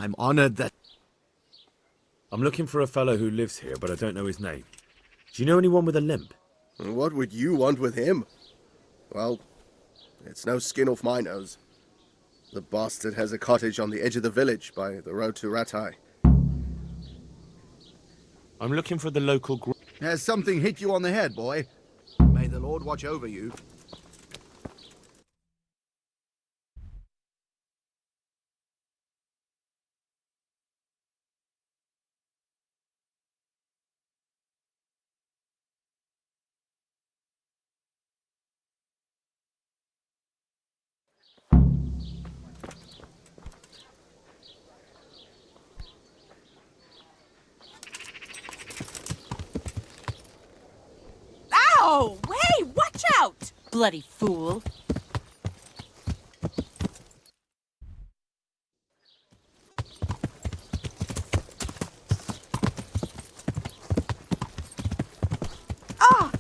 I'm honored that... I'm looking for a fellow who lives here, but I don't know his name. Do you know anyone with a limp? What would you want with him? Well, it's no skin off my nose. The bastard has a cottage on the edge of the village by the road to Ratai. I'm looking for the local Has something hit you on the head, boy? May the Lord watch over you. Oh, hey, watch out! Bloody fool. Ah!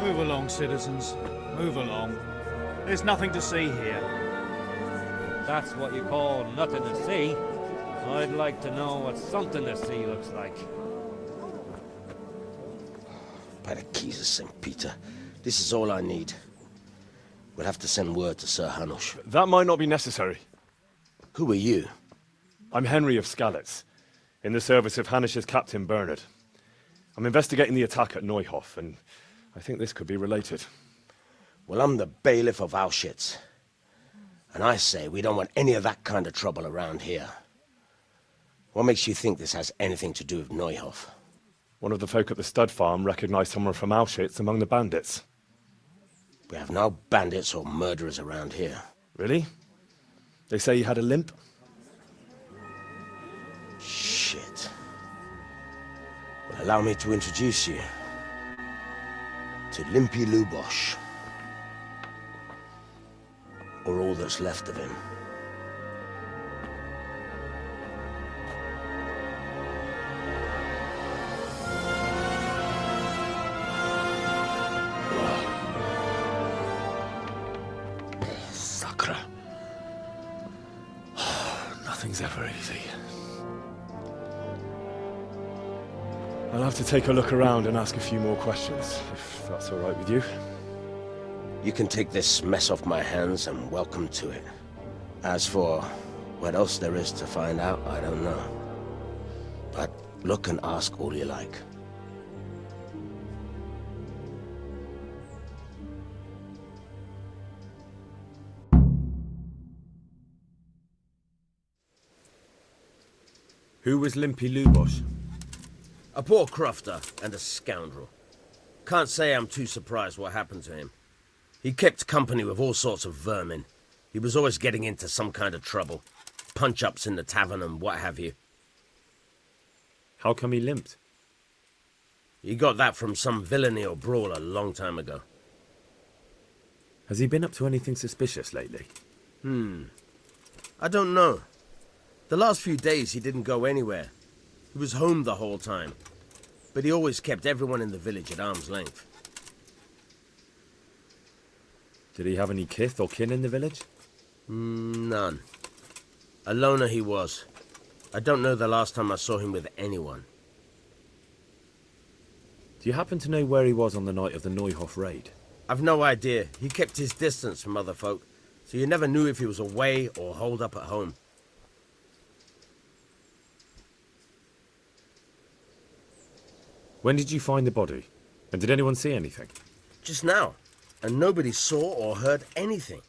Move along, citizens. Move along. There's nothing to see here. That's what you call nothing to see. I'd like to know what something to see looks like. By the keys of St. Peter, this is all I need. We'll have to send word to Sir Hanush. That might not be necessary. Who are you? I'm Henry of Skalitz, in the service of Hanush's Captain Bernard. I'm investigating the attack at Neuhof, and I think this could be related. Well, I'm the bailiff of Auschwitz. And I say we don't want any of that kind of trouble around here. What makes you think this has anything to do with Neuhof? One of the folk at the stud farm recognized someone from Auschwitz among the bandits. We have no bandits or murderers around here. Really? They say he had a limp? Shit. Well, allow me to introduce you to Limpy Lubosh. Or all that's left of him. Sakra. Nothing's ever easy. I'll have to take a look around and ask a few more questions, if that's all right with you. You can take this mess off my hands and welcome to it. As for what else there is to find out, I don't know. But look and ask all you like. Who was Limpy Lubosh? A poor crofter and a scoundrel. Can't say I'm too surprised what happened to him. He kept company with all sorts of vermin. He was always getting into some kind of trouble. Punch-ups in the tavern and what have you. How come he limped? He got that from some villainy or brawl a long time ago. Has he been up to anything suspicious lately? I don't know. The last few days he didn't go anywhere. He was home the whole time. But he always kept everyone in the village at arm's length. Did he have any kith or kin in the village? None. A loner he was. I don't know the last time I saw him with anyone. Do you happen to know where he was on the night of the Neuhof raid? I've no idea. He kept his distance from other folk, so you never knew if he was away or holed up at home. When did you find the body? And did anyone see anything? Just now. and nobody saw or heard anything.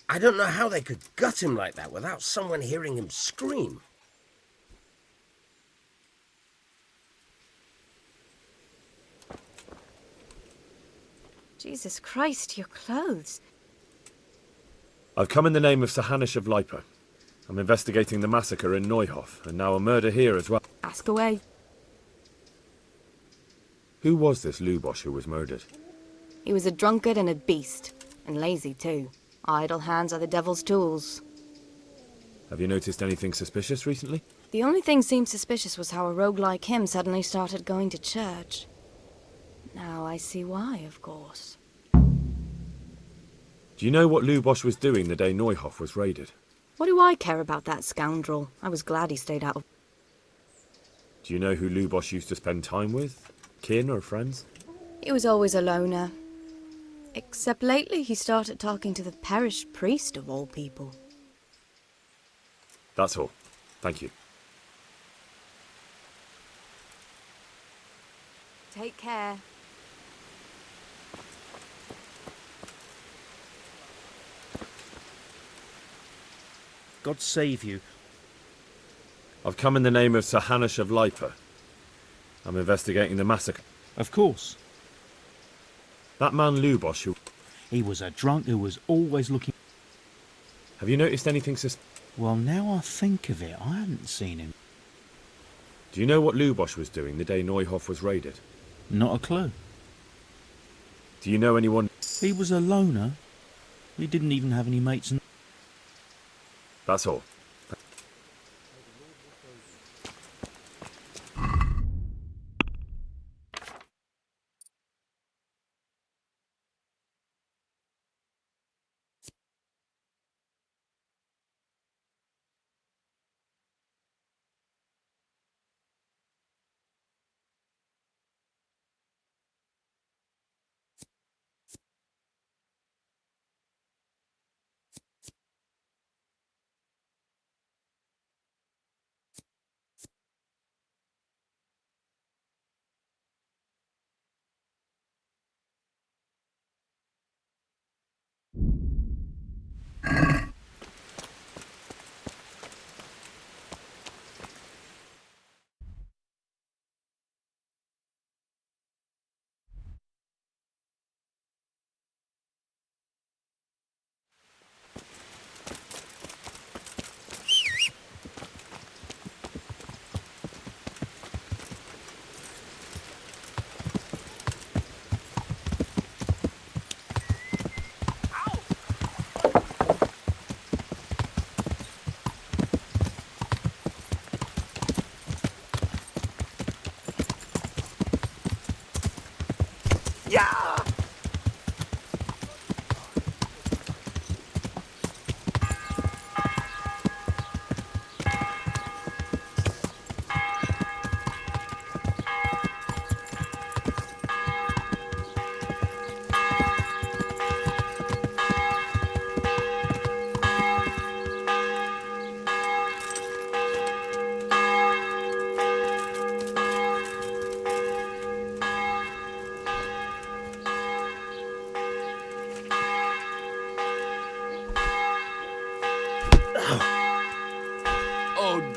I don't know how they could gut him like that without someone hearing him scream. Jesus Christ, your clothes. I've come in the name of Sir Hanish of Lipa. I'm investigating the massacre in Neuhof, and now a murder here as well. Ask away. Who was this Lubosh who was murdered? He was a drunkard and a beast. And lazy too. Idle hands are the devil's tools. Have you noticed anything suspicious recently? The only thing seemed suspicious was how a rogue like him suddenly started going to church. Now I see why, of course. Do you know what Lubosh was doing the day Neuhof was raided? What do I care about that scoundrel? I was glad he stayed out of... Do you know who Lubosh used to spend time with? Kin or friends? He was always a loner. Except lately he started talking to the parish priest of all people. That's all. Thank you. Take care. God save you. I've come in the name of Sir Hanish of Lipa. I'm investigating the massacre. Of course. That man Lubosh who... He was a drunk who was always looking... Have you noticed anything Well, now I think of it, I hadn't seen him. Do you know what Lubosh was doing the day Neuhof was raided? Not a clue. Do you know anyone... He was a loner. He didn't even have any mates. That's all.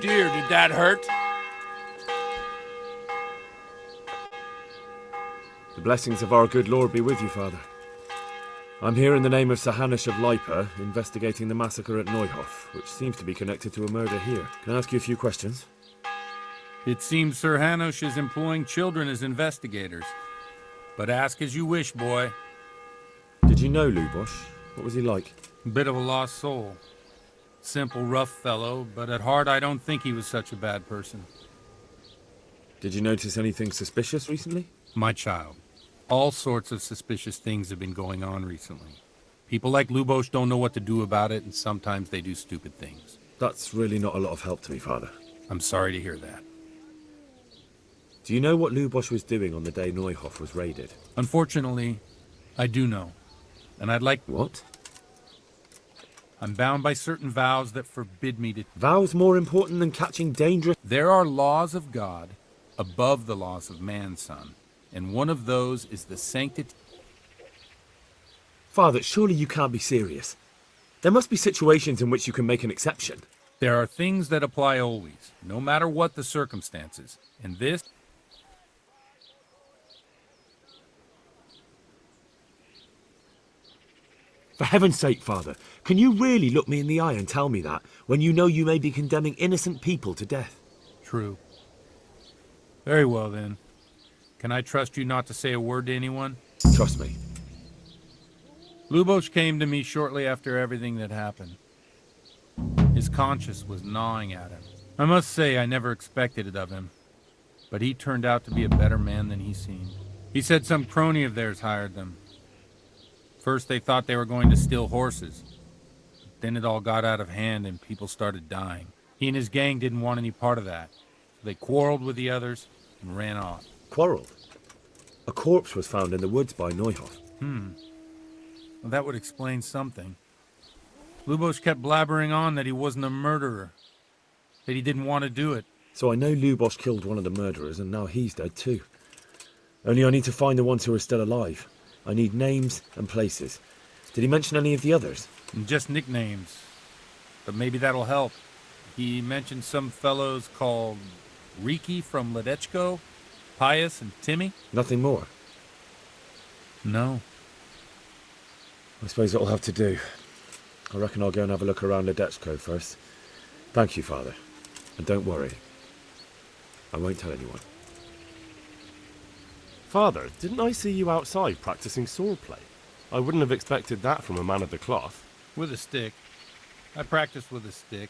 Dear, did that hurt? The blessings of our good Lord be with you, Father. I'm here in the name of Sir Hanish of Lipa, investigating the massacre at Neuhof, which seems to be connected to a murder here. Can I ask you a few questions? It seems Sir Hanish is employing children as investigators. But ask as you wish, boy. Did you know Lubosh? What was he like? Bit of a lost soul. Simple, rough fellow, but at heart I don't think he was such a bad person. Did you notice anything suspicious recently? My child, all sorts of suspicious things have been going on recently. People like Lubosh don't know what to do about it, and sometimes they do stupid things. That's really not a lot of help to me, Father. I'm sorry to hear that. Do you know what Lubosh was doing on the day Neuhof was raided? Unfortunately, I do know. And I'd like... What? I'm bound by certain vows that forbid me to... Vows more important than catching dangerous... There are laws of God above the laws of man, son. And one of those is the sanctity... Father, surely you can't be serious. There must be situations in which you can make an exception. There are things that apply always, no matter what the circumstances. And this... For heaven's sake, Father, can you really look me in the eye and tell me that when you know you may be condemning innocent people to death? True. Very well, then. Can I trust you not to say a word to anyone? Trust me. Lubosh came to me shortly after everything that happened. His conscience was gnawing at him. I must say I never expected it of him, but he turned out to be a better man than he seemed. He said some crony of theirs hired them. First they thought they were going to steal horses. Then it all got out of hand and people started dying. He and his gang didn't want any part of that. So they quarreled with the others and ran off. Quarreled? A corpse was found in the woods by Neuhoff. Well, that would explain something. Lubosh kept blabbering on that he wasn't a murderer, that he didn't want to do it. So I know Lubosh killed one of the murderers and now he's dead too. Only I need to find the ones who are still alive. I need names and places. Did he mention any of the others? Just nicknames. But maybe that'll help. He mentioned some fellows called Riki from Ledechko, Pius and Timmy. Nothing more? No. I suppose it'll have to do. I reckon I'll go and have a look around Ledechko first. Thank you, Father. And don't worry. I won't tell anyone. Father, didn't I see you outside practicing swordplay? I wouldn't have expected that from a man of the cloth. With a stick. I practiced with a stick.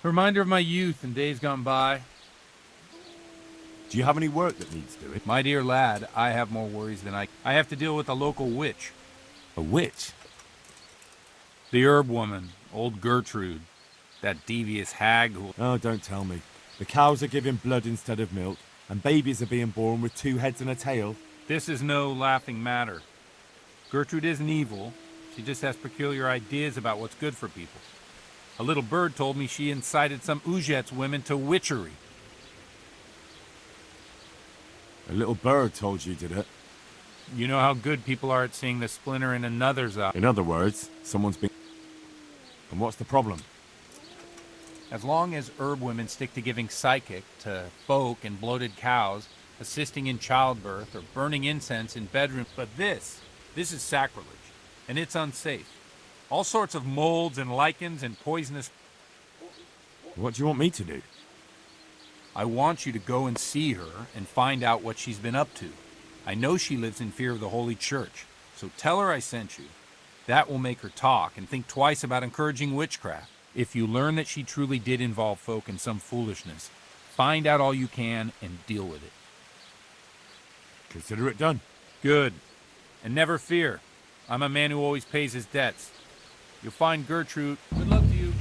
A reminder of my youth and days gone by. Do you have any work that needs doing? My dear lad, I have more worries than I have to deal with a local witch. A witch? The herb woman, old Gertrude. That devious hag who... Oh, don't tell me. The cows are giving blood instead of milk, and babies are being born with 2 heads and a tail. This is no laughing matter. Gertrude isn't evil. She just has peculiar ideas about what's good for people. A little bird told me she incited some Ujet's women to witchery. A little bird told you, did it? You know how good people are at seeing the splinter in another's eye. In other words, someone's been... And what's the problem? As long as herb women stick to giving psychic to folk and bloated cows, assisting in childbirth, or burning incense in bedrooms. But this is sacrilege, and it's unsafe. All sorts of molds and lichens and poisonous... What do you want me to do? I want you to go and see her and find out what she's been up to. I know she lives in fear of the Holy Church, so tell her I sent you. That will make her talk and think twice about encouraging witchcraft. If you learn that she truly did involve folk in some foolishness, find out all you can and deal with it. Consider it done. Good. And never fear. I'm a man who always pays his debts. You'll find Gertrude. Good luck to you.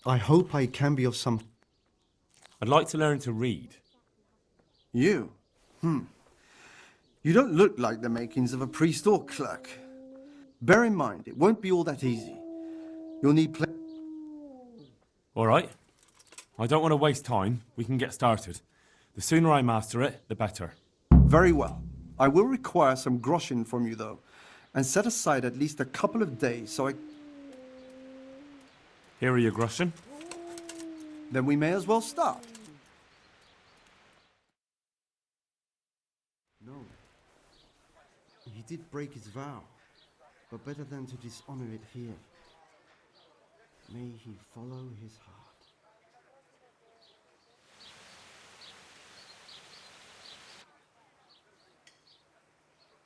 I hope I can be of some... I'd like to learn to read. You? You don't look like the makings of a priest or clerk. Bear in mind, it won't be all that easy. You'll need All right. I don't want to waste time. We can get started. The sooner I master it, the better. Very well. I will require some groschen from you, though, and set aside at least a couple of days so I... Here are your groschen. Then we may as well start. No. He did break his vow. but better than to dishonor it here. May he follow his heart.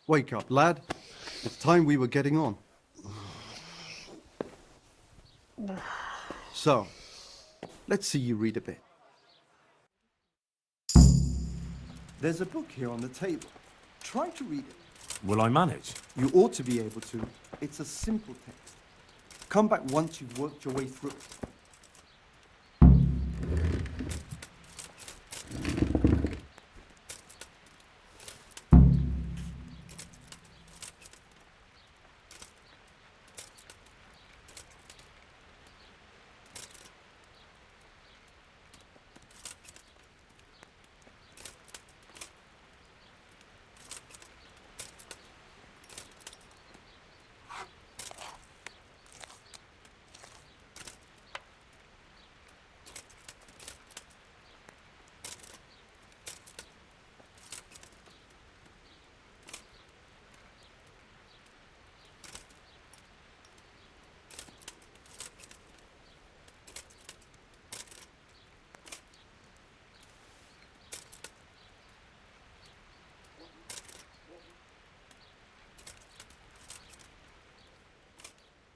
Wake up, lad. It's time we were getting on. So, let's see you read a bit. There's a book here on the table. Try to read it. Will I manage? You ought to be able to. It's a simple text. Come back once you've worked your way through it.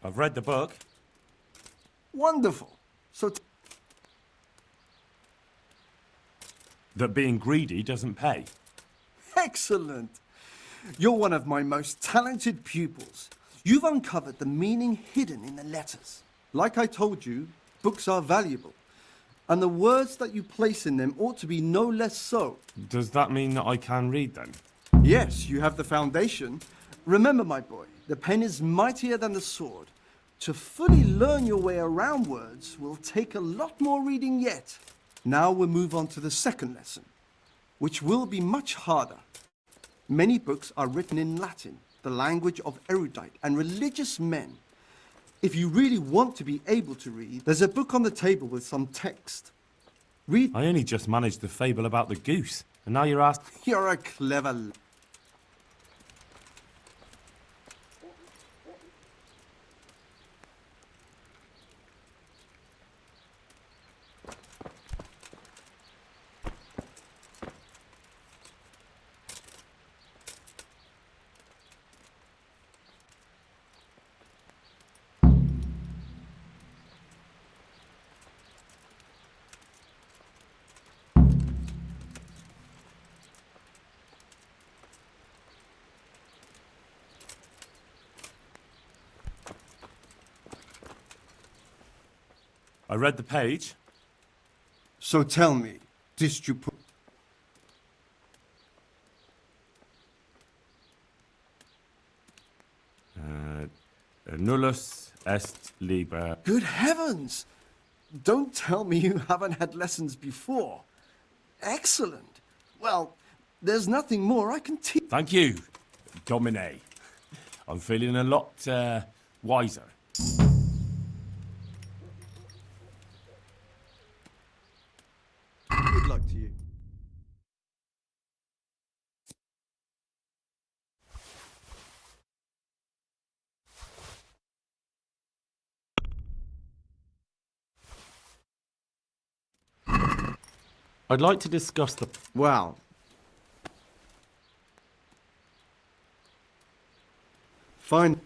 I've read the book. Wonderful. So That being greedy doesn't pay. excellent. You're one of my most talented pupils. You've uncovered the meaning hidden in the letters. Like I told you, books are valuable. And the words that you place in them ought to be no less so. Does that mean that I can read then? Yes, you have the foundation. Remember, my boy, the pen is mightier than the sword. To fully learn your way around words will take a lot more reading yet. Now we'll move on to the second lesson, which will be much harder. Many books are written in Latin, the language of erudite and religious men. If you really want to be able to read, there's a book on the table with some text. Read. I only just managed the fable about the goose, and now you're asked... You're a clever... I read the page. So tell me, did you put... Nullus est liber. Good heavens! Don't tell me you haven't had lessons before. Excellent. Well, there's nothing more I can teach. Thank you, Domine. I'm feeling a lot wiser. Good luck to you. I'd like to discuss the... Well. Fine.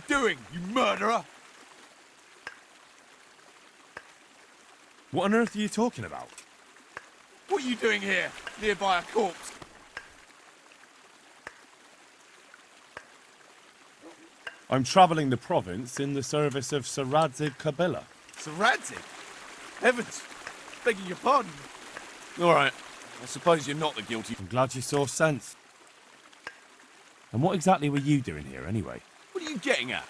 doing, you murderer? What on earth are you talking about? What are you doing here, nearby a corpse? I'm travelling the province in the service of Sir Radzig Kabila. Sir Radzig? Heavens, begging your pardon. All right. I suppose you're not the guilty. I'm glad you saw sense. And what exactly were you doing here, anyway? What are you getting at?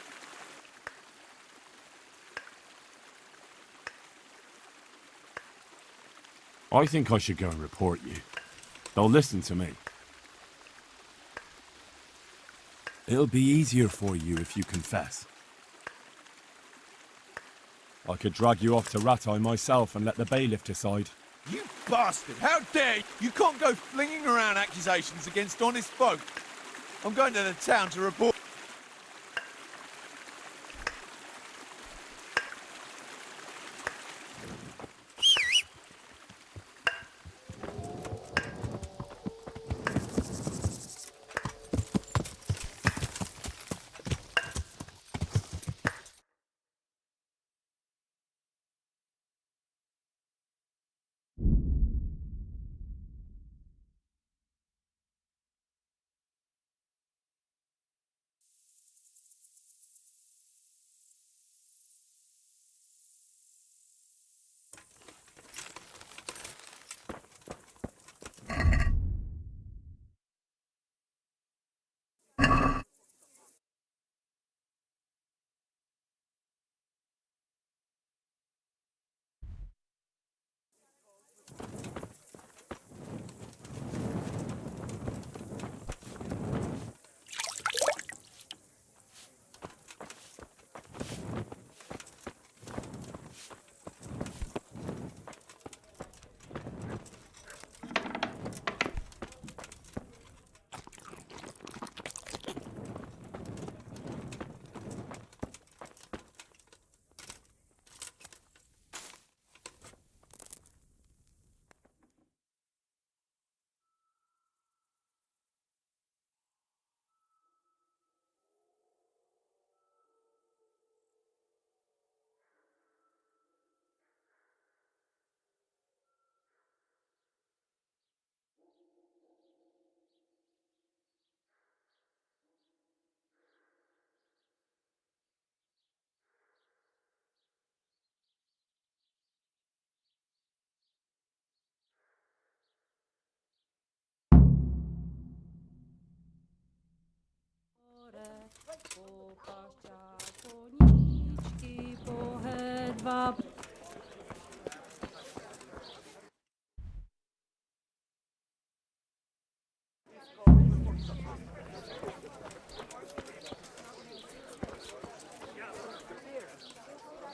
I think I should go and report you. They'll listen to me. It'll be easier for you if you confess. I could drag you off to Ratai myself and let the bailiff decide. You bastard! How dare you! You can't go flinging around accusations against honest folk. I'm going to the town to report.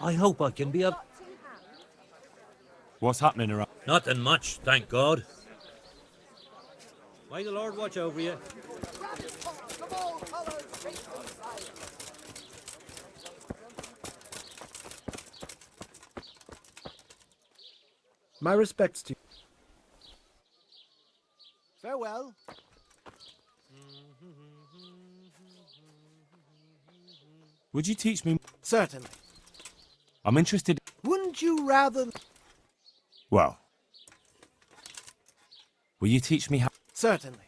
I hope I can be of... What's happening around? Nothing much, thank God. May the Lord watch over you. My respects to you. Farewell. Would you teach me? Certainly. I'm interested. Wouldn't you rather... Well. Will you teach me how? Certainly.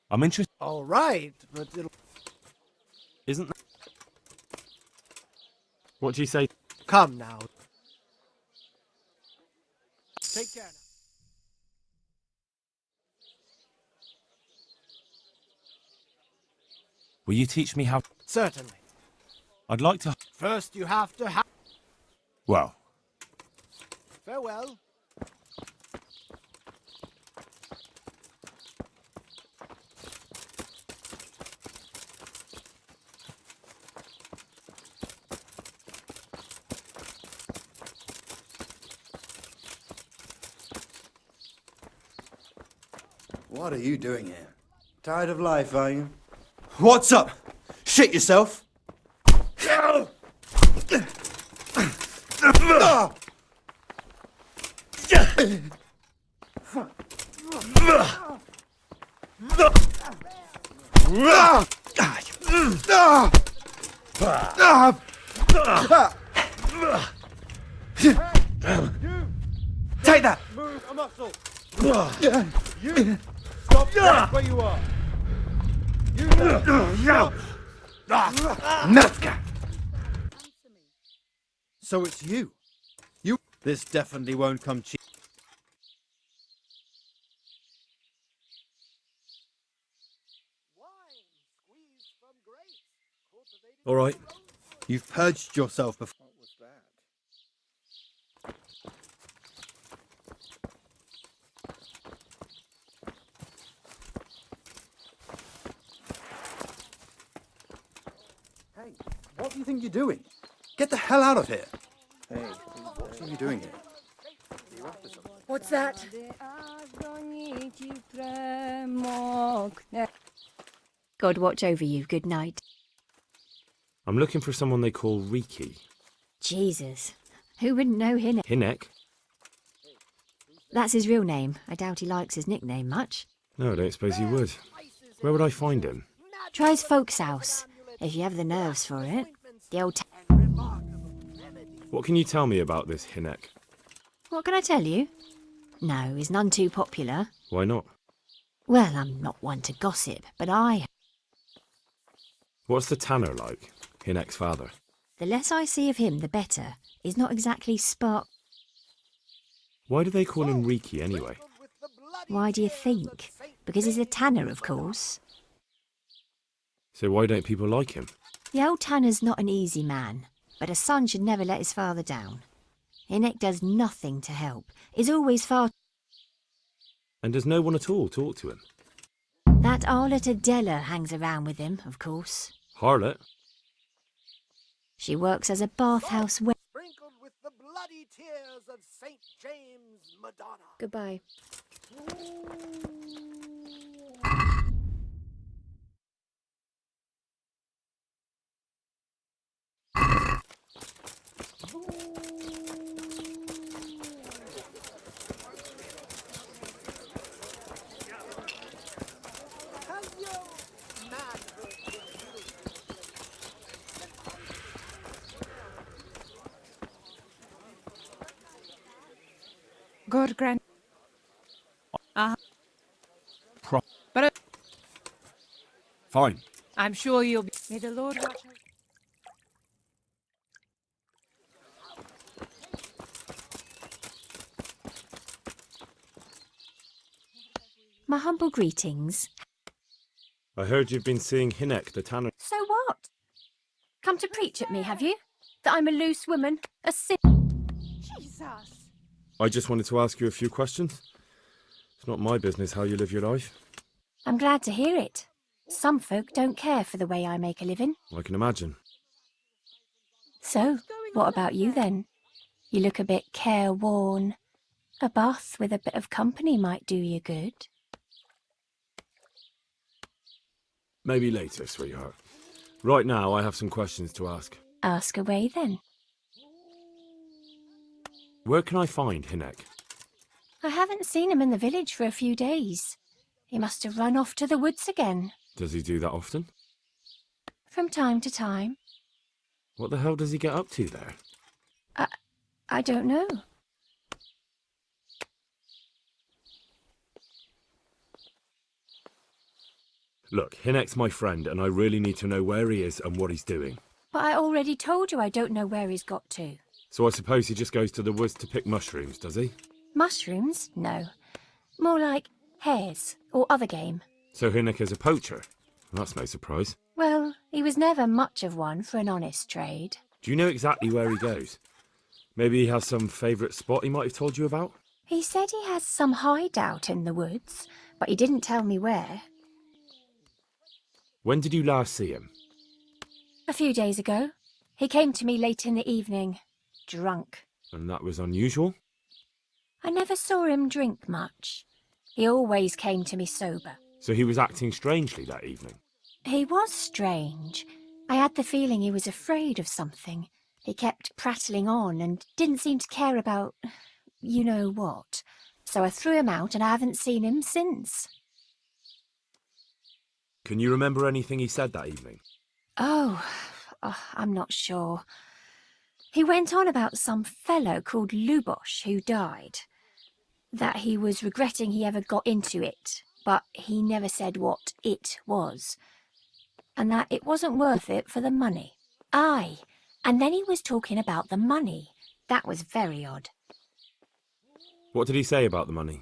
I'm interested. All right, but it'll... Isn't that... What do you say? Come now. Take care now. Will you teach me how? Certainly. I'd like to... First you have to have... Well. Farewell. What are you doing here? Tired of life, are you? What's up? Shit yourself? Take that! Move a muscle. You stop right where you are. You stop. Natka! So it's you. You. This definitely won't come cheap. All right. You've purged yourself before. What was that? Hey, what do you think you're doing? Get the hell out of here! Hey, what are you doing here? Are you after something? What's that? God watch over you. Good night. I'm looking for someone they call Riki. Jesus. Who wouldn't know Hinek? Hinek? That's his real name. I doubt he likes his nickname much. No, I don't suppose he would. Where would I find him? Try his folks' house, if you have the nerves for it. The old What can you tell me about this Hinek? What can I tell you? No, he's none too popular. Why not? Well, I'm not one to gossip, but What's the tanner like? Hinek's father. the less I see of him, the better. He's not exactly spark. Why do they call him Riki anyway? Why do you think? Because he's a tanner, of course. So why don't people like him? The old tanner's not an easy man, but a son should never let his father down. Hinek does nothing to help. He's always far. And does no one at all talk to him? That harlot Adela hangs around with him, of course. Harlot? She works as a bathhouse Sprinkled with the bloody tears of St. James Madonna. Goodbye. Good grand. But Fine. I'm sure you'll be. May the Lord watch over. My humble greetings. I heard you've been seeing Hinek the tanner. So what? Come to preach at me, have you? That I'm a loose woman, a sin. Jesus. I just wanted to ask you a few questions. It's not my business how you live your life. I'm glad to hear it. Some folk don't care for the way I make a living. I can imagine. So, what about you then? You look a bit careworn. A bath with a bit of company might do you good. Maybe later, sweetheart. Right now, I have some questions to ask. Ask away then. Where can I find Hinek? I haven't seen him in the village for a few days. He must have run off to the woods again. Does he do that often? From time to time. What the hell does he get up to there? I don't know. Look, Hinek's my friend, and I really need to know where he is and what he's doing. But I already told you I don't know where he's got to. So I suppose he just goes to the woods to pick mushrooms, does he? Mushrooms? No. More like hares or other game. So Hinek is a poacher? That's no surprise. Well, he was never much of one for an honest trade. Do you know exactly where he goes? Maybe he has some favourite spot he might have told you about? He said he has some hideout in the woods, but he didn't tell me where. When did you last see him? A few days ago. He came to me late in the evening, drunk. And that was unusual? I never saw him drink much. He always came to me sober. So he was acting strangely that evening? He was strange. I had the feeling he was afraid of something. He kept prattling on and didn't seem to care about you know what. So I threw him out and I haven't seen him since. Can you remember anything he said that evening? Oh, I'm not sure. He went on about some fellow called Lubosh who died. That he was regretting he ever got into it, but he never said what it was. And that it wasn't worth it for the money. Aye, and then he was talking about the money. That was very odd. What did he say about the money?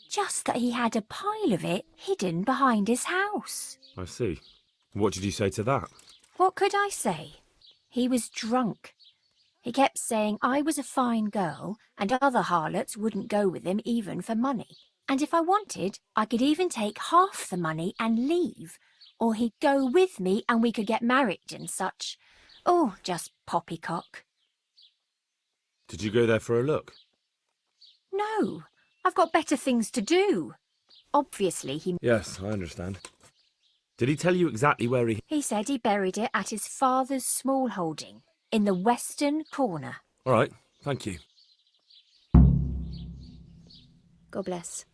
Just that he had a pile of it hidden behind his house. I see. What did you say to that? What could I say? He was drunk. He kept saying I was a fine girl and other harlots wouldn't go with him even for money. And if I wanted, I could even take half the money and leave. Or he'd go with me and we could get married and such. Oh, just poppycock. Did you go there for a look? No, I've got better things to do. Obviously he... Yes, I understand. Did he tell you exactly where he... He said he buried it at his father's small holding, in the western corner. All right, thank you. God bless.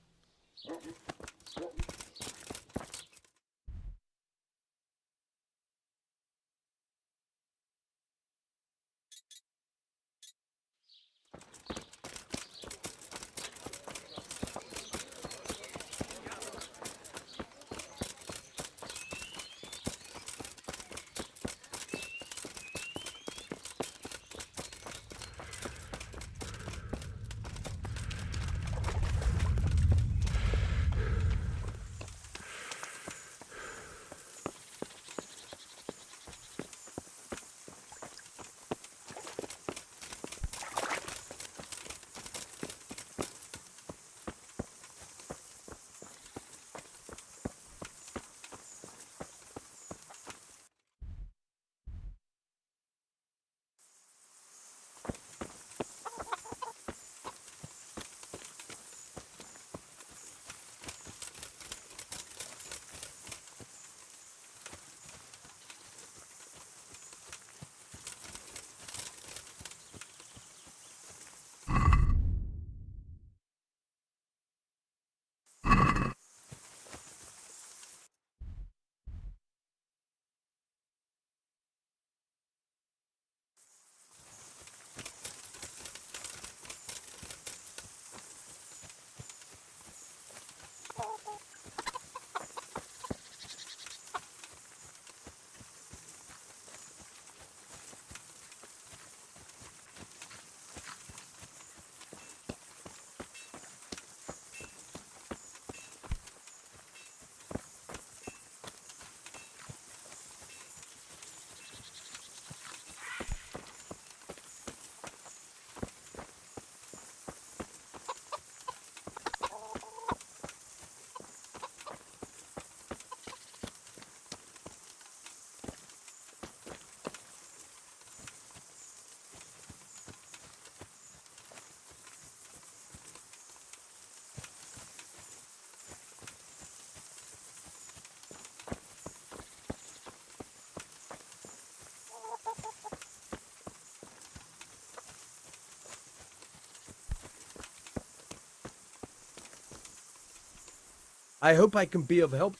I hope I can be of help.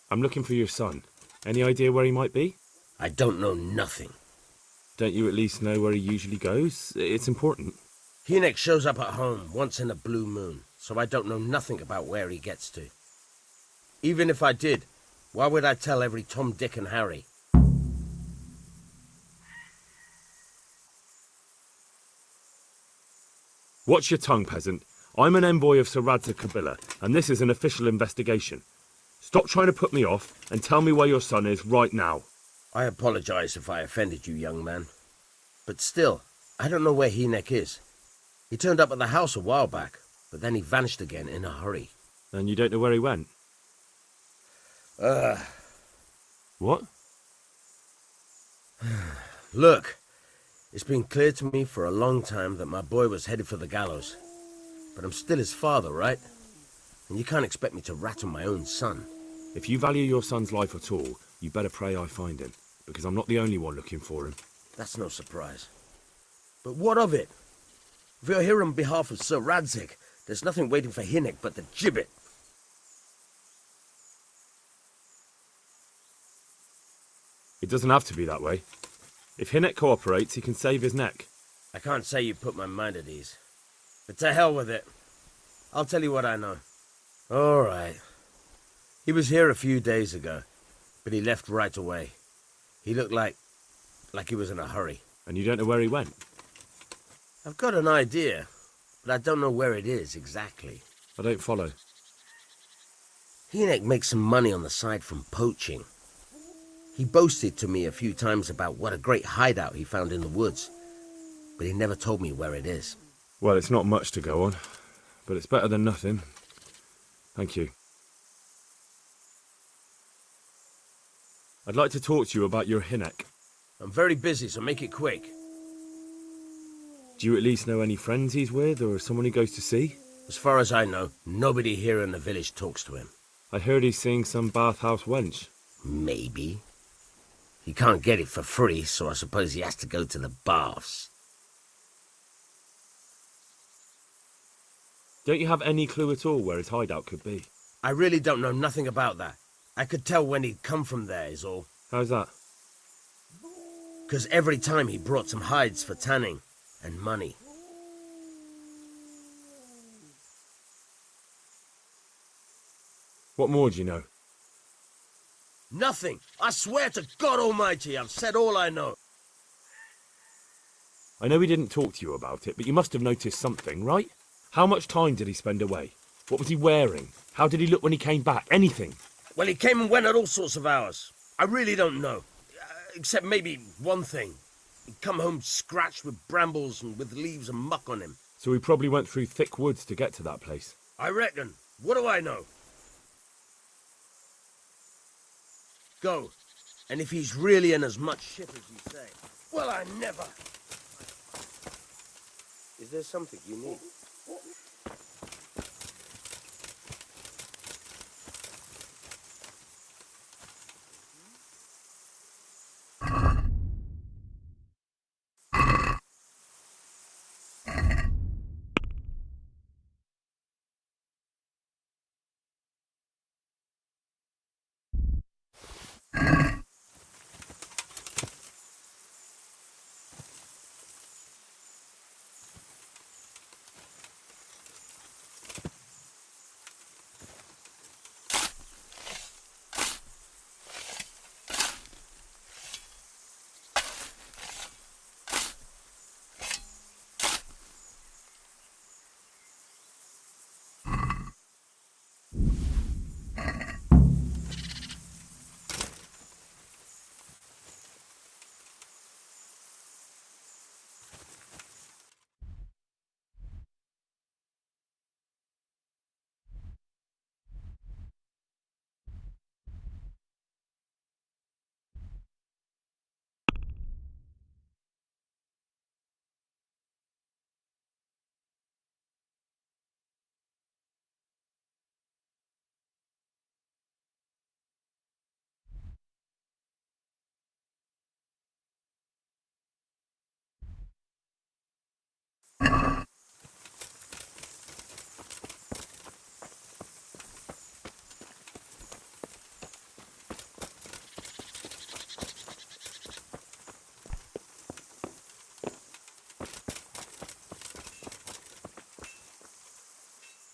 I'm looking for your son. Any idea where he might be? I don't know nothing. Don't you at least know where he usually goes? It's important. Hinek shows up at home once in a blue moon, so I don't know nothing about where he gets to. Even if I did, why would I tell every Tom, Dick and Harry? Watch your tongue, peasant. I'm an envoy of Sir Radzig Kobyla, and this is an official investigation. Stop trying to put me off, and tell me where your son is right now. I apologize if I offended you, young man. But still, I don't know where Hinek is. He turned up at the house a while back, but then he vanished again in a hurry. And you don't know where he went? What? Look, it's been clear to me for a long time that my boy was headed for the gallows. But I'm still his father, right? And you can't expect me to rat on my own son. If you value your son's life at all, you better pray I find him, because I'm not the only one looking for him. That's no surprise. But what of it? If you're here on behalf of Sir Radzig, there's nothing waiting for Hinek but the gibbet. It doesn't have to be that way. If Hinek cooperates, he can save his neck. I can't say you put my mind at ease. But to hell with it. I'll tell you what I know. All right. He was here a few days ago, but he left right away. He looked like he was in a hurry. And you don't know where he went? I've got an idea, but I don't know where it is exactly. I don't follow. Hinek makes some money on the side from poaching. He boasted to me a few times about what a great hideout he found in the woods, but he never told me where it is. Well, it's not much to go on, but it's better than nothing. Thank you. I'd like to talk to you about your Hinek. I'm very busy, so make it quick. Do you at least know any friends he's with, or someone he goes to see? As far as I know, nobody here in the village talks to him. I heard he's seeing some bathhouse wench. Maybe. He can't get it for free, so I suppose he has to go to the baths. Don't you have any clue at all where his hideout could be? I really don't know nothing about that. I could tell when he'd come from there, is all. How's that? 'Cause every time he brought some hides for tanning and money. What more do you know? Nothing! I swear to God Almighty, I've said all I know. I know he didn't talk to you about it, but you must have noticed something, right? How much time did he spend away? What was he wearing? How did he look when he came back? Anything? Well, he came and went at all sorts of hours. I really don't know. Except maybe one thing. He'd come home scratched with brambles and with leaves and muck on him. So he probably went through thick woods to get to that place. I reckon. What do I know? Go. And if he's really in as much shit as you say, well, I never... Is there something you need?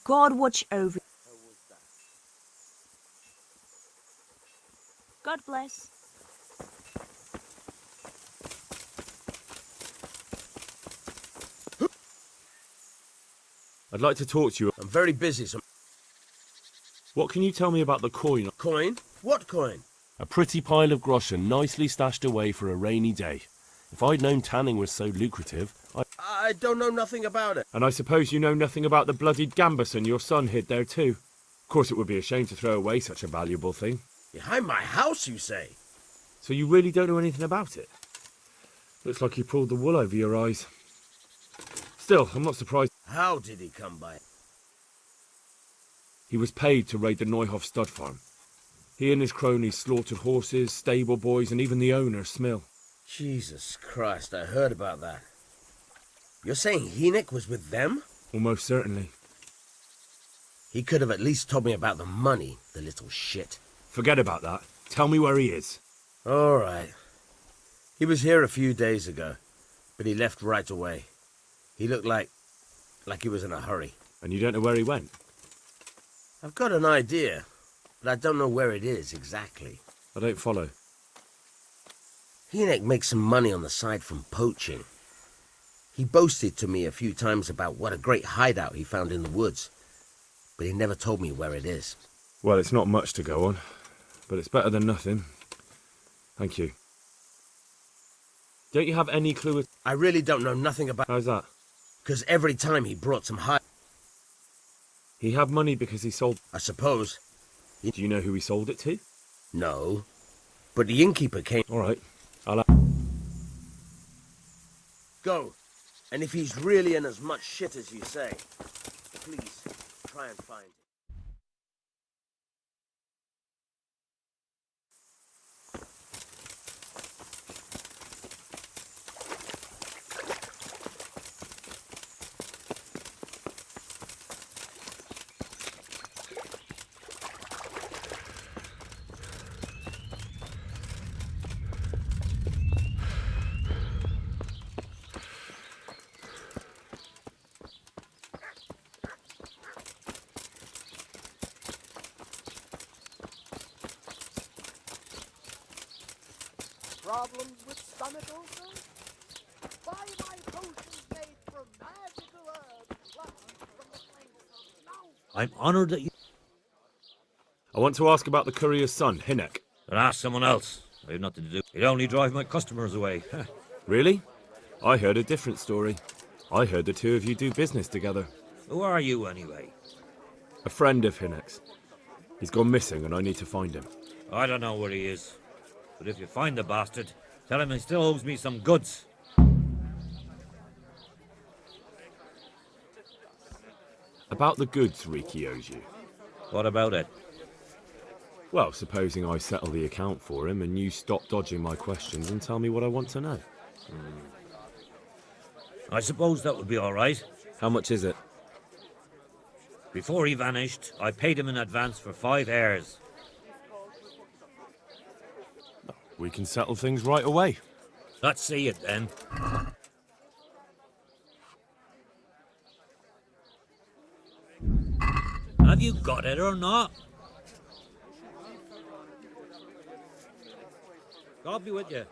God watch over. God bless. I'd like to talk to you. I'm very busy, so... What can you tell me about the coin? Coin? What coin? A pretty pile of groschen nicely stashed away for a rainy day. If I'd known tanning was so lucrative, I don't know nothing about it. And I suppose you know nothing about the bloodied gambeson your son hid there too. Of course it would be a shame to throw away such a valuable thing. Behind my house, you say? So you really don't know anything about it? Looks like you pulled the wool over your eyes. Still, I'm not surprised. How did he come by it? He was paid to raid the Neuhoff stud farm. He and his cronies slaughtered horses, stable boys, and even the owner, Smill. Jesus Christ, I heard about that. You're saying Hinek was with them? Almost certainly. He could have at least told me about the money, the little shit. Forget about that. Tell me where he is. All right. He was here a few days ago, but he left right away. He looked like he was in a hurry. And you don't know where he went? I've got an idea, but I don't know where it is exactly. I don't follow. Hynek makes some money on the side from poaching. He boasted to me a few times about what a great hideout he found in the woods, but he never told me where it is. Well, it's not much to go on, but it's better than nothing. Thank you. Don't you have any clue? I really don't know nothing about... How's that? Because every time he brought some hide... He had money because he sold... I suppose. Do you know who he sold it to? No, but the innkeeper came... All right, I'll... Go, and if he's really in as much shit as you say, please, try and find him. Problems with stomach ulcers? Buy my potions made from magical herbs plucked from the flames of mountains. I'm honored that you... I want to ask about the courier's son, Hynek. Then ask someone else. I have nothing to do. He'd only drive my customers away. Really? I heard a different story. I heard the two of you do business together. Who are you, anyway? A friend of Hynek's. He's gone missing and I need to find him. I don't know where he is. But if you find the bastard, tell him he still owes me some goods. About the goods Riki owes you. What about it? Well, supposing I settle the account for him and you stop dodging my questions and tell me what I want to know. I suppose that would be all right. How much is it? Before he vanished, I paid him in advance for 5 heirs. We can settle things right away. Let's see it then. Have you got it or not? God be with you.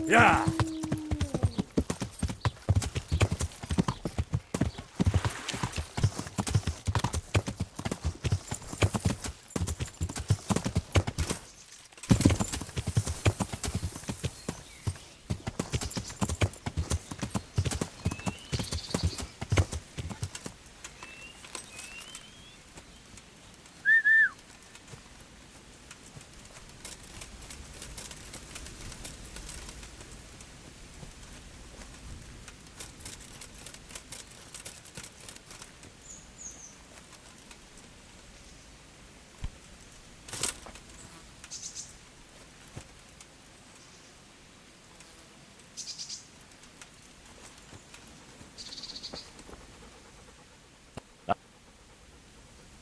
Yeah.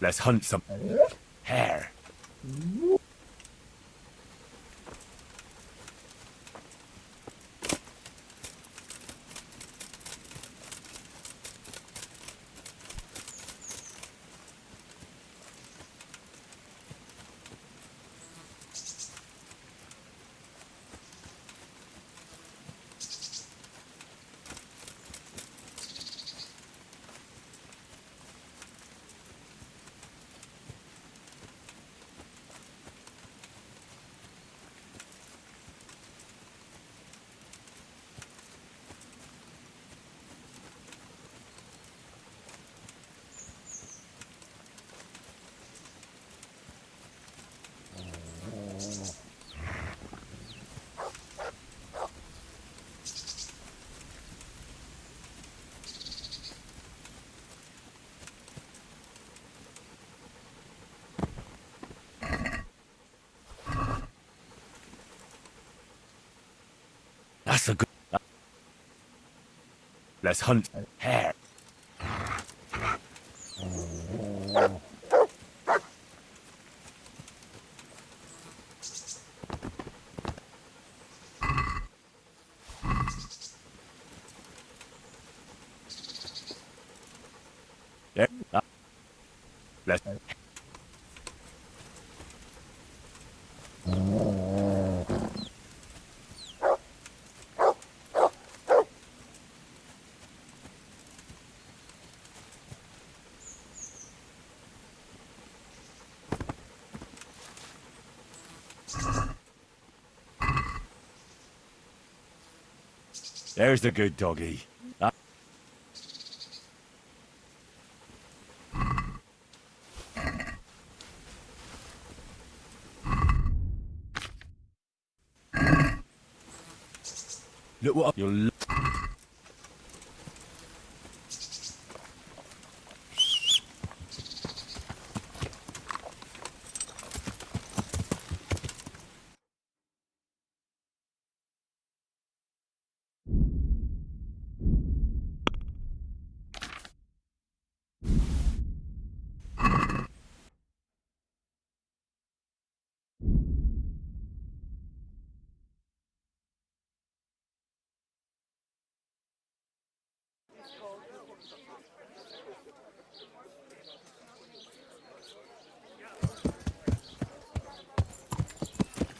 Let's hunt some hare. That's a good... Let's hunt hare. Yeah. Let's... There's the good doggy. Look what you'll...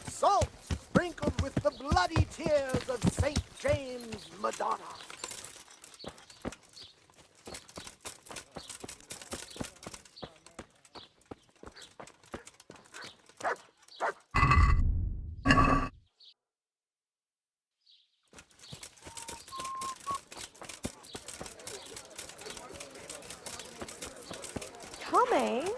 Salt sprinkled with the bloody tears of St. James Madonna. Coming?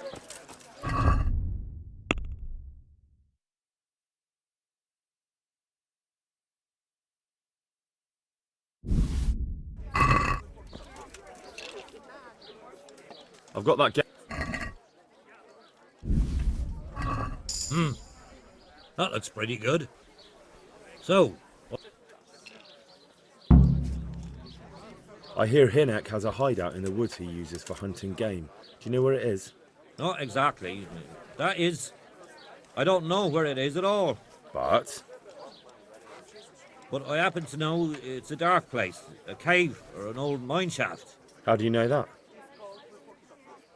I've got that. That looks pretty good. So, I hear Hinek has a hideout in the woods he uses for hunting game. Do you know where it is? not exactly. That is, I don't know where it is at all. But I happen to know it's a dark place, a cave or an old mine shaft. How do you know that?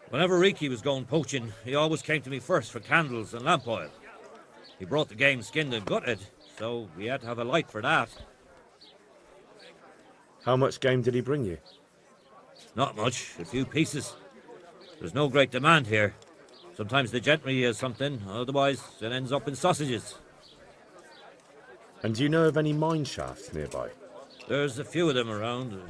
Whenever Riki was going poaching, he always came to me first for candles and lamp oil. He brought the game skinned and gutted, so we had to have a light for that. How much game did he bring you? Not much, a few pieces. There's no great demand here. Sometimes the gentry has something, otherwise it ends up in sausages. And do you know of any mine shafts nearby? There's a few of them around.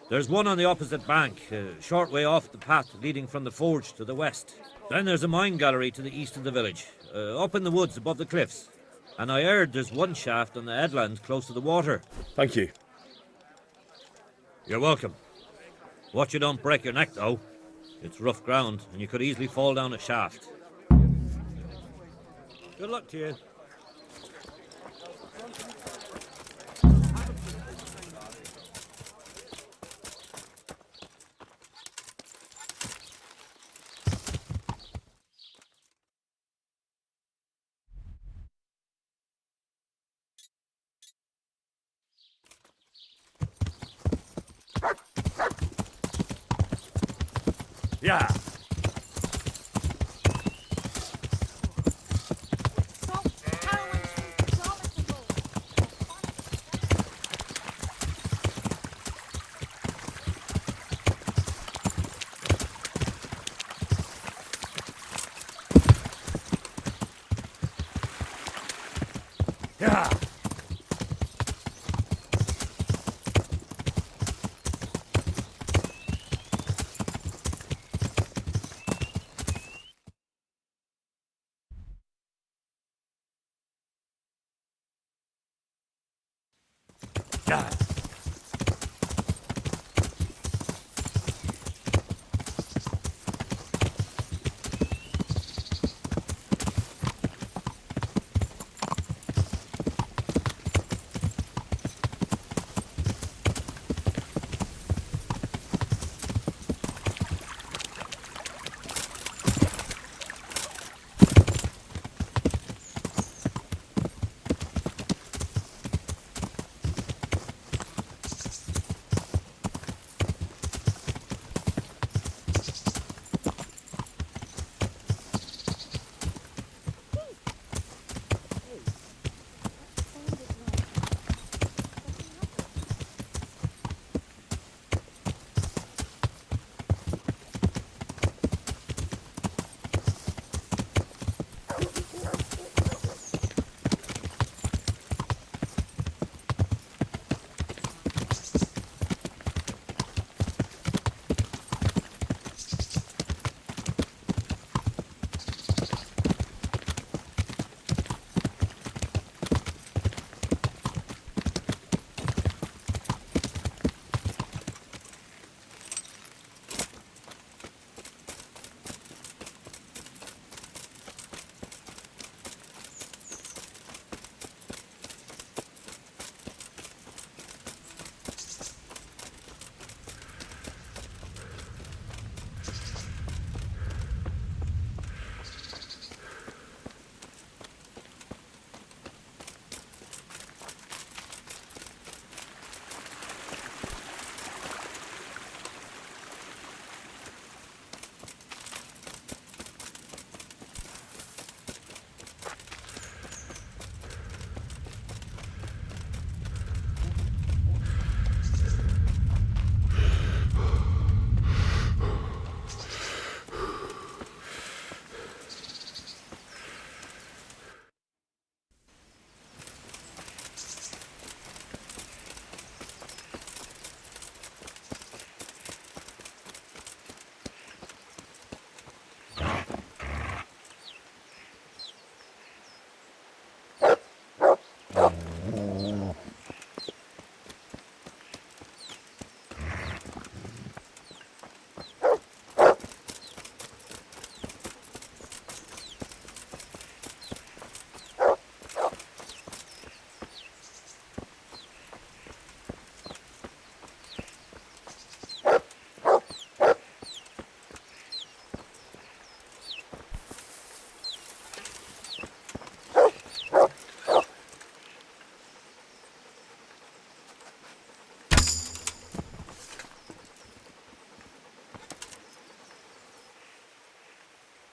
There's one on the opposite bank, a short way off the path leading from the forge to the west. Then there's a mine gallery to the east of the village, up in the woods above the cliffs. And I heard there's one shaft on the headland close to the water. Thank you. You're welcome. Watch you don't break your neck, though. It's rough ground, and you could easily fall down a shaft. Good luck to you. Yeah. Yeah. Yeah.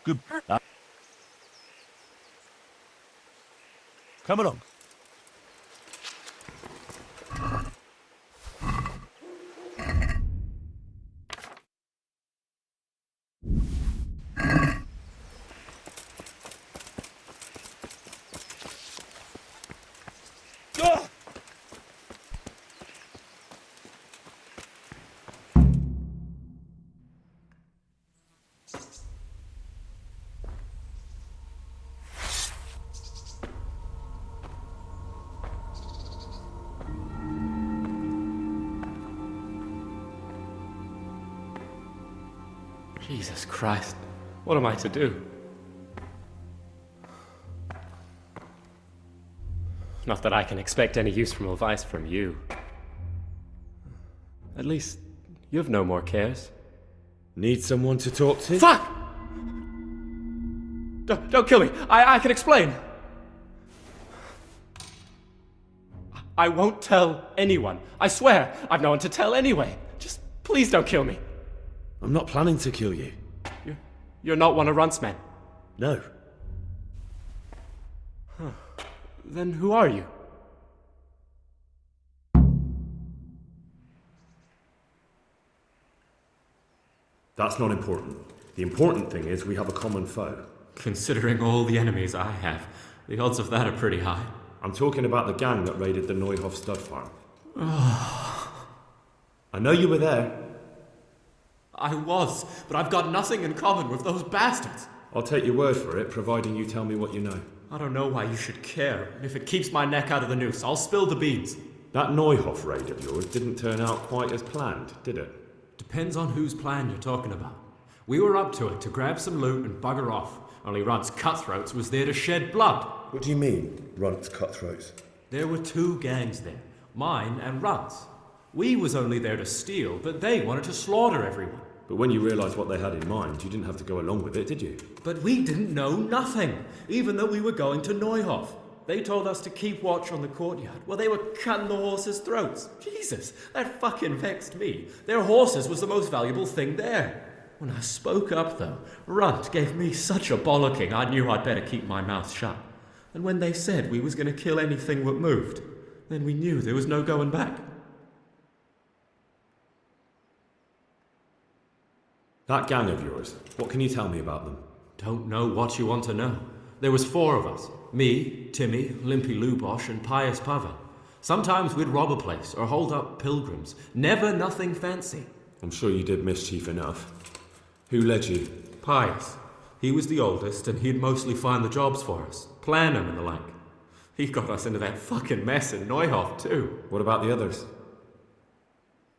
Good. Come along. Jesus Christ, what am I to do? Not that I can expect any useful advice from you. At least, you've no more cares. Need someone to talk to? Fuck! Don't kill me. I can explain. I won't tell anyone. I swear, I've no one to tell anyway. Just please don't kill me. I'm not planning to kill you. You're not one of Runt's men? No. Huh. Then who are you? That's not important. The important thing is we have a common foe. Considering all the enemies I have, the odds of that are pretty high. I'm talking about the gang that raided the Neuhof stud farm. I know you were there. I was, but I've got nothing in common with those bastards. I'll take your word for it, providing you tell me what you know. I don't know why you should care. If it keeps my neck out of the noose, I'll spill the beans. That Neuhof raid of yours didn't turn out quite as planned, did it? Depends on whose plan you're talking about. We were up to it to grab some loot and bugger off. Only Runt's cutthroats was there to shed blood. What do you mean, Runt's cutthroats? There were two gangs there, mine and Runt's. We was only there to steal, but they wanted to slaughter everyone. But when you realised what they had in mind, you didn't have to go along with it, did you? But we didn't know nothing, even though we were going to Neuhof. They told us to keep watch on the courtyard while they were cutting the horses' throats. Jesus, that fucking vexed me. Their horses was the most valuable thing there. When I spoke up, though, Runt gave me such a bollocking I knew I'd better keep my mouth shut. And when they said we was going to kill anything that moved, then we knew there was no going back. That gang of yours, what can you tell me about them? Don't know what you want to know. There was 4 of us. Me, Timmy, Limpy Lubosh, and Pious Pava. Sometimes we'd rob a place or hold up pilgrims. Never nothing fancy. I'm sure you did mischief enough. Who led you? Pious. He was the oldest, and he'd mostly find the jobs for us. Plan them and the like. He got us into that fucking mess in Neuhof, too. What about the others?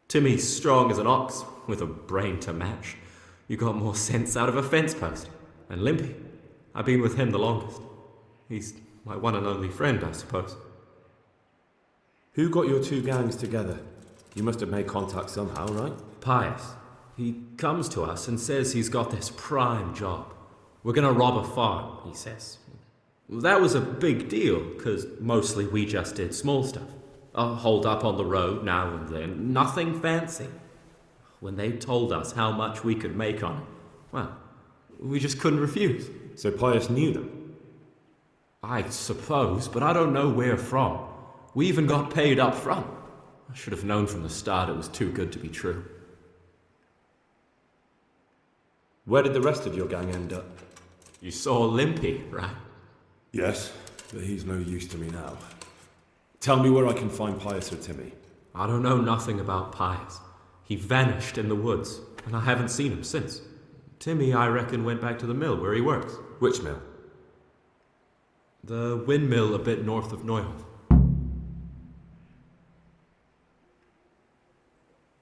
Timmy's strong as an ox, with a brain to match. You got more sense out of a fence post. And Limpy, I've been with him the longest. He's my one and only friend, I suppose. Who got your 2 gangs together? You must have made contact somehow, right? Pious. He comes to us and says he's got this prime job. We're gonna rob a farm, he says. That was a big deal, because mostly we just did small stuff. A hold up on the road now and then, nothing fancy. When they told us how much we could make on it, well, we just couldn't refuse. So Pius knew them? I suppose, but I don't know where from. We even got paid up front. I should have known from the start it was too good to be true. Where did the rest of your gang end up? You saw Limpy, right? Yes, but he's no use to me now. Tell me where I can find Pius or Timmy. I don't know nothing about Pius. He vanished in the woods, and I haven't seen him since. Timmy, I reckon, went back to the mill where he works. Which mill? The windmill a bit north of Neuhof.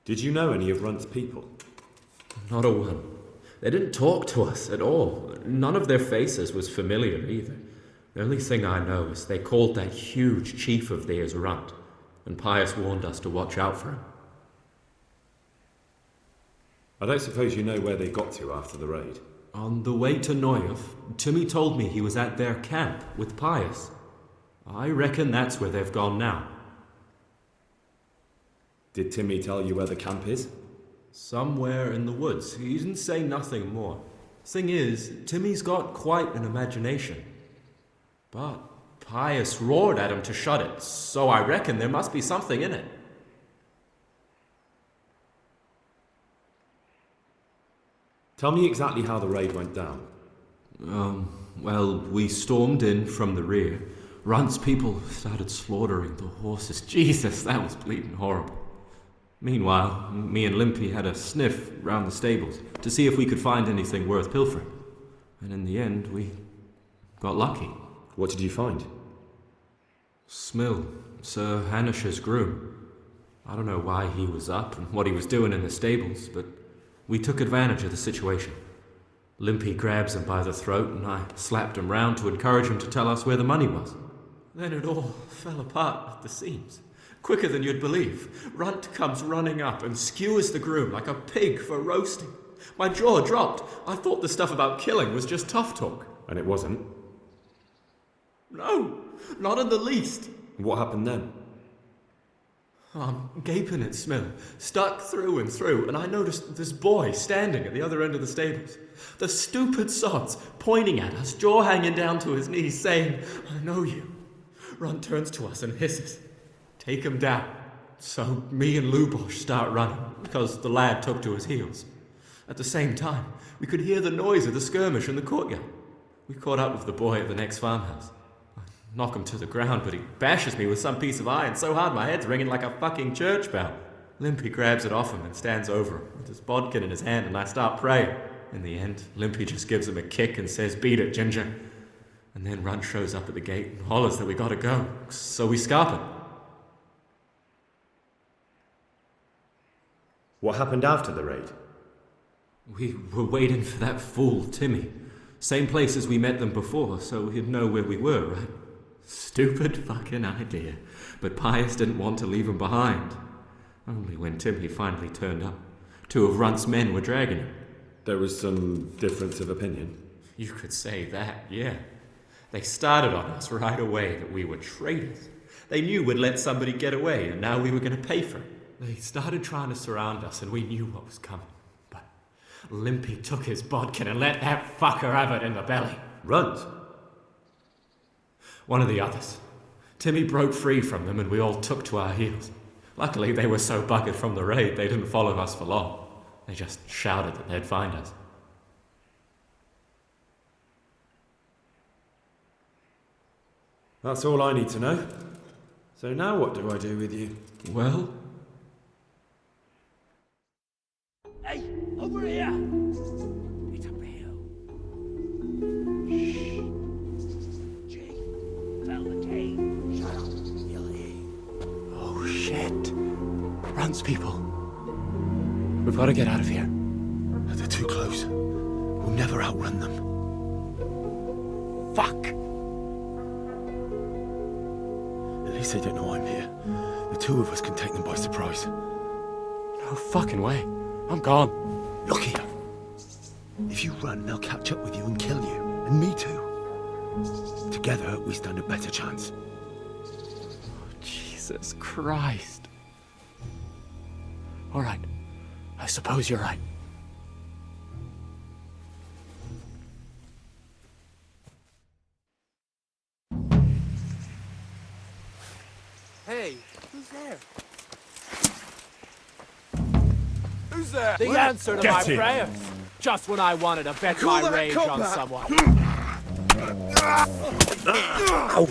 Did you know any of Runt's people? Not a one. They didn't talk to us at all. None of their faces was familiar either. The only thing I know is they called that huge chief of theirs Runt, and Pius warned us to watch out for him. I don't suppose you know where they got to after the raid? On the way to Neuhof, Timmy told me he was at their camp with Pius. I reckon that's where they've gone now. Did Timmy tell you where the camp is? Somewhere in the woods. He didn't say nothing more. Thing is, Timmy's got quite an imagination. But Pius roared at him to shut it, so I reckon there must be something in it. Tell me exactly how the raid went down. Well, we stormed in from the rear. Runt's people started slaughtering the horses. Jesus, that was bleeding horrible. Meanwhile, me and Limpy had a sniff round the stables to see if we could find anything worth pilfering. And in the end, we got lucky. What did you find? Smill, Sir Hanish's groom. I don't know why he was up and what he was doing in the stables, but we took advantage of the situation. Limpy grabs him by the throat and I slapped him round to encourage him to tell us where the money was. Then it all fell apart at the seams. Quicker than you'd believe. Runt comes running up and skewers the groom like a pig for roasting. My jaw dropped. I thought the stuff about killing was just tough talk. And it wasn't? No, not in the least. What happened then? I'm gaping at Smill, stuck through and through, and I noticed this boy standing at the other end of the stables. The stupid sod's pointing at us, jaw hanging down to his knees, saying, "I know you." Runt turns to us and hisses, "Take him down." So me and Lubosh start running, because the lad took to his heels. At the same time, we could hear the noise of the skirmish in the courtyard. We caught up with the boy at the next farmhouse. I knock him to the ground, but he bashes me with some piece of iron so hard my head's ringing like a fucking church bell. Limpy grabs it off him and stands over him with his bodkin in his hand, and I start praying. In the end, Limpy just gives him a kick and says, "Beat it, Ginger." And then Runt shows up at the gate and hollers that we gotta go, so we scarp it. What happened after the raid? We were waiting for that fool, Timmy. Same place as we met them before, so he'd know where we were, right? Stupid fucking idea. But Pius didn't want to leave him behind. Only when Timmy finally turned up, 2 of Runt's men were dragging him. There was some difference of opinion? You could say that, yeah. They started on us right away that we were traitors. They knew we'd let somebody get away, and now we were going to pay for it. They started trying to surround us, and we knew what was coming. But Limpy took his bodkin and let that fucker have it in the belly. Runt? One of the others. Timmy broke free from them, and we all took to our heels. Luckily, they were so buggered from the raid, they didn't follow us for long. They just shouted that they'd find us. That's all I need to know. So now what do I do with you? Well... Hey, over here! It's a bear. Shh. Jake, tell the king. Shut up, you'll hear. Oh shit. Runt's people. We've got to get out of here. They're too close. We'll never outrun them. Fuck! At least they don't know I'm here. The 2 of us can take them by surprise. No fucking way. I'm gone. Look here. If you run, they'll catch up with you and kill you. And me too. Together, we stand a better chance. Jesus Christ. All right. I suppose you're right. Hey, who's there? Who's there? The answer to Get my him. prayers. Just when I wanted to vent Cool my that rage cop on out. someone. Ow!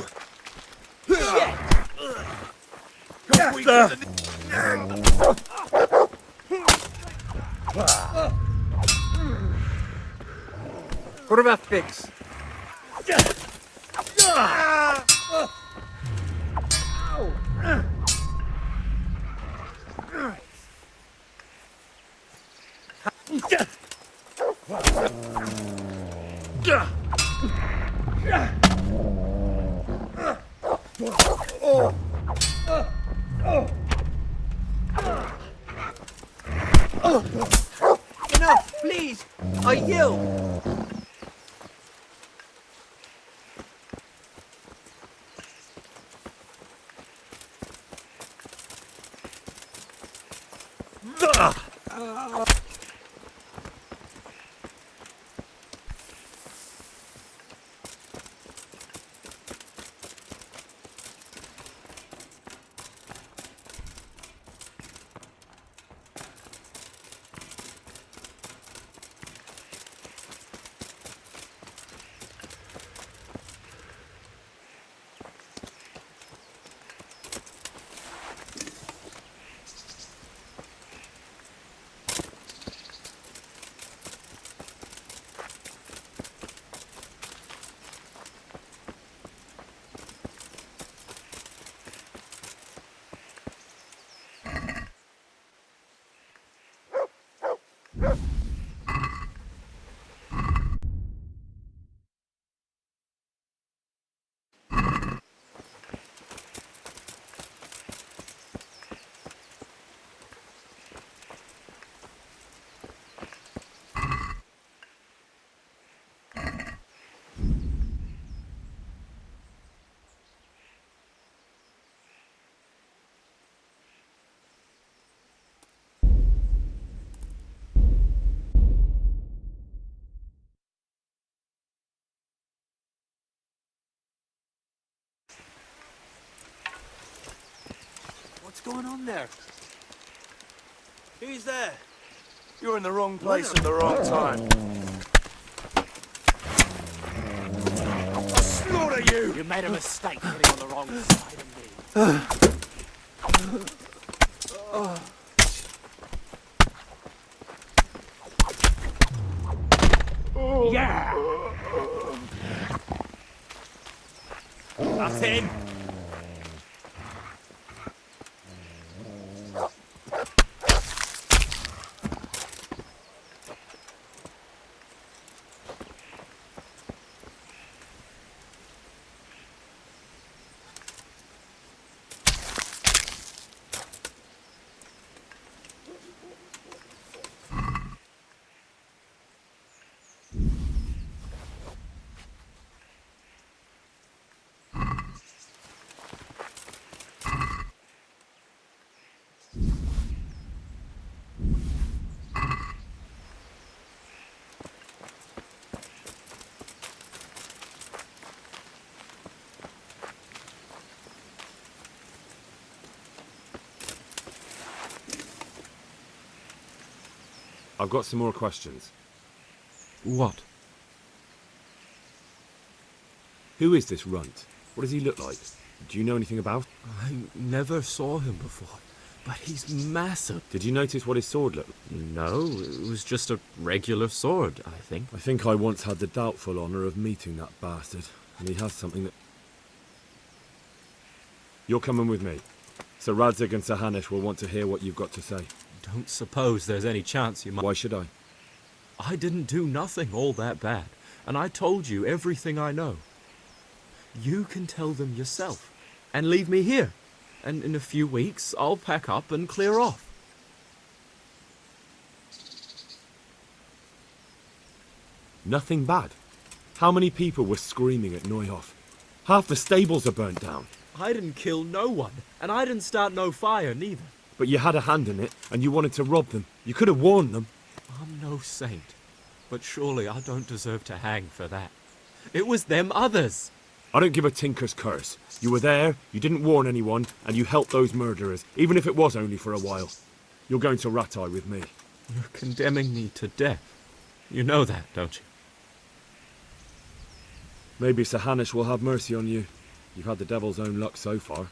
Shit! Come we get the... What about fix? Enough, please! I yield! going on there? Who's there? You're in the wrong place at the wrong time. I'll slaughter you! You made a mistake getting on the wrong side of me. Yeah! That's him! I've got some more questions. What? Who is this runt? What does he look like? Do you know anything about? I never saw him before, but he's massive. Did you notice what his sword looked like? No, it was just a regular sword, I think. I think I once had the doubtful honour of meeting that bastard, and he has something that... You're coming with me. Sir Radzig and Sir Hanush will want to hear what you've got to say. Don't suppose there's any chance you might... Why should I? I didn't do nothing all that bad, and I told you everything I know. You can tell them yourself, and leave me here, and in a few weeks I'll pack up and clear off. Nothing bad. How many people were screaming at Neuhof? Half the stables are burnt down. I didn't kill no one, and I didn't start no fire neither. But you had a hand in it, and you wanted to rob them. You could have warned them. I'm no saint, but surely I don't deserve to hang for that. It was them others. I don't give a tinker's curse. You were there, you didn't warn anyone, and you helped those murderers, even if it was only for a while. You're going to Rattay with me. You're condemning me to death. You know that, don't you? Maybe Sir Hanush will have mercy on you. You've had the devil's own luck so far.